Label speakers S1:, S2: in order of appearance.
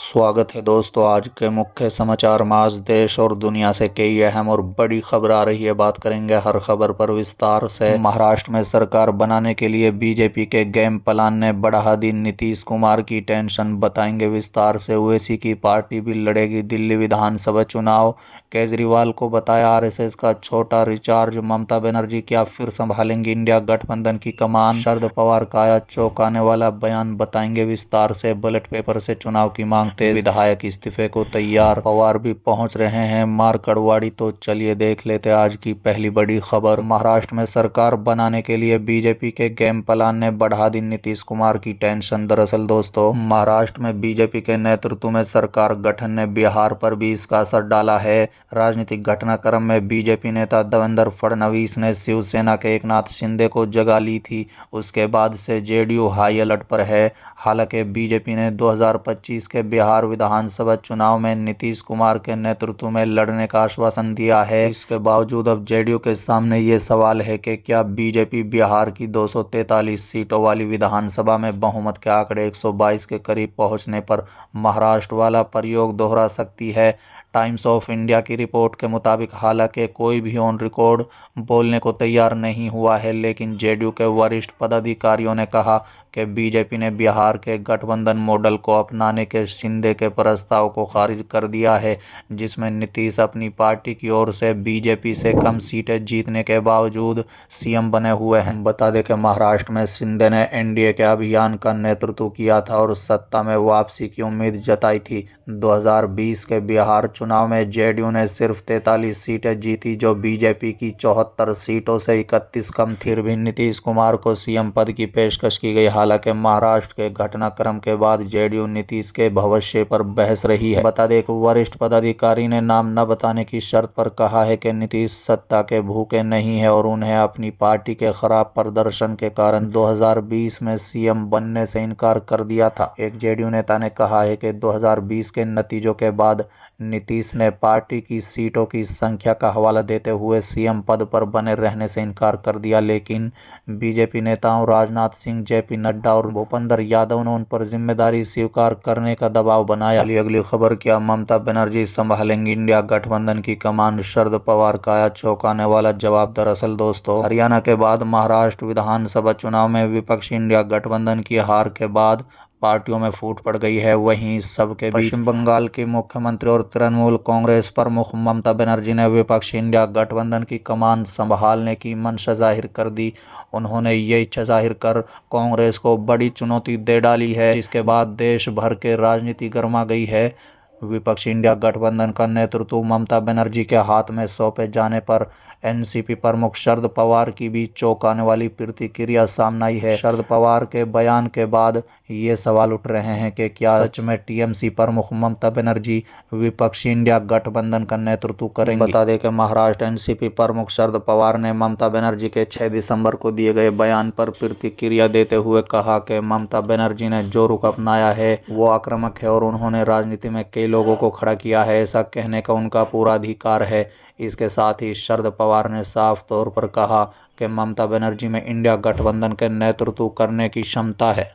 S1: स्वागत है दोस्तों। आज के मुख्य समाचार में आज देश और दुनिया से कई अहम और बड़ी खबर आ रही है। बात करेंगे हर खबर पर विस्तार से। महाराष्ट्र में सरकार बनाने के लिए बीजेपी के गेम प्लान ने बढ़ा दी नीतीश कुमार की टेंशन, बताएंगे विस्तार से। ओवैसी की पार्टी भी लड़ेगी दिल्ली विधानसभा चुनाव, केजरीवाल को बताया आरएसएस का छोटा रिचार्ज। ममता बनर्जी क्या फिर संभालेंगी इंडिया गठबंधन की कमान। शरद पवार का आया चौंकाने वाला बयान, बताएंगे विस्तार से। बैलेट पेपर से चुनाव की मांग तेज, विधायक इस्तीफे को तैयार, पवार भी पहुंच रहे हैं मारकड़वाड़ी। तो चलिए देख लेते आज की पहली बड़ी खबर। महाराष्ट्र में सरकार बनाने के लिए बीजेपी के गेम प्लान ने बढ़ा दी नीतीश कुमार की टेंशन। दरअसल दोस्तों, महाराष्ट्र में बीजेपी के नेतृत्व में सरकार गठन ने बिहार पर भी इसका असर डाला है। राजनीतिक घटनाक्रम में बीजेपी नेता देवेंद्र फडणवीस ने शिवसेना के एकनाथ शिंदे को जगा ली थी। उसके बाद से जेडीयू हाई अलर्ट पर है। हालांकि बीजेपी ने 2025 के बिहार विधानसभा चुनाव में नीतीश कुमार के नेतृत्व में लड़ने का आश्वासन दिया है। इसके बावजूद अब जेडीयू के सामने ये सवाल है कि क्या बीजेपी बिहार की 243 सीटों वाली विधानसभा में बहुमत के आंकड़े 122 के करीब पहुंचने पर महाराष्ट्र वाला प्रयोग दोहरा सकती है। टाइम्स ऑफ इंडिया की रिपोर्ट के मुताबिक हालांकि कोई भी ऑन रिकॉर्ड बोलने को तैयार नहीं हुआ है, लेकिन जेडीयू के वरिष्ठ पदाधिकारियों ने कहा कि बीजेपी ने बिहार के गठबंधन मॉडल को अपनाने के शिंदे के प्रस्ताव को खारिज कर दिया है, जिसमें नीतीश अपनी पार्टी की ओर से बीजेपी से कम सीटें जीतने के बावजूद सीएम बने हुए हैं। बता दें कि महाराष्ट्र में शिंदे ने एनडीए के अभियान का नेतृत्व किया था और सत्ता में वापसी की उम्मीद जताई थी। 2020 के बिहार चुनाव में जेडीयू ने सिर्फ 43 सीटें जीती, जो बीजेपी की 74 सीटों से 31 कम थी। फिर भी नीतीश कुमार को सीएम पद की पेशकश की गई। हालांकि महाराष्ट्र के घटनाक्रम के बाद जेडीयू नीतीश के भविष्य पर बहस रही है। बता दें, एक वरिष्ठ पदाधिकारी ने नाम न बताने की शर्त पर कहा है कि नीतीश सत्ता के भूखे नहीं है और उन्हें अपनी पार्टी के खराब प्रदर्शन के कारण 2020 में सीएम बनने से इनकार कर दिया था। एक जेडीयू नेता ने कहा है कि 2020 के नतीजों के बाद नीतीश ने पार्टी की सीटों की संख्या का हवाला देते हुए सीएम पद पर बने रहने से इनकार कर दिया, लेकिन बीजेपी नेताओं राजनाथ सिंह, जेपी नड्डा और भूपेंद्र यादव ने उन पर जिम्मेदारी स्वीकार करने का दबाव बनाया। अगली खबर, क्या ममता बनर्जी संभालेंगी इंडिया गठबंधन की कमान। शरद पवार का आया चौंकाने वाला जवाब। दरअसल दोस्तों, हरियाणा के बाद महाराष्ट्र विधानसभा चुनाव में विपक्षी इंडिया गठबंधन की हार के बाद पार्टियों में फूट पड़ गई है। वहीं इस सबके बीच पश्चिम बंगाल की मुख्यमंत्री और तृणमूल कांग्रेस प्रमुख ममता बनर्जी ने विपक्षी इंडिया गठबंधन की कमान संभालने की मंशा जाहिर कर दी। उन्होंने ये इच्छा जाहिर कर कांग्रेस को बड़ी चुनौती दे डाली है, जिसके बाद देश भर के राजनीति गर्मा गई है। विपक्षी इंडिया गठबंधन का नेतृत्व ममता बनर्जी के हाथ में सौंपे जाने पर एनसीपी प्रमुख शरद पवार की भी चौंकाने वाली प्रतिक्रिया सामने आई है। शरद पवार के बयान के बाद ये सवाल उठ रहे हैं कि क्या सच में टीएमसी प्रमुख ममता बनर्जी विपक्षी इंडिया गठबंधन का नेतृत्व करेंगी। बता दें कि महाराष्ट्र एनसीपी प्रमुख शरद पवार ने ममता बनर्जी के 6 दिसंबर को दिए गए बयान पर प्रतिक्रिया देते हुए कहा कि ममता बनर्जी ने जो रुख अपनाया है वो आक्रामक है और उन्होंने राजनीति में कई लोगों को खड़ा किया है। ऐसा कहने का उनका पूरा अधिकार है। इसके साथ ही शरद पवार ने साफ तौर पर कहा कि ममता बनर्जी में इंडिया गठबंधन के नेतृत्व करने की क्षमता है।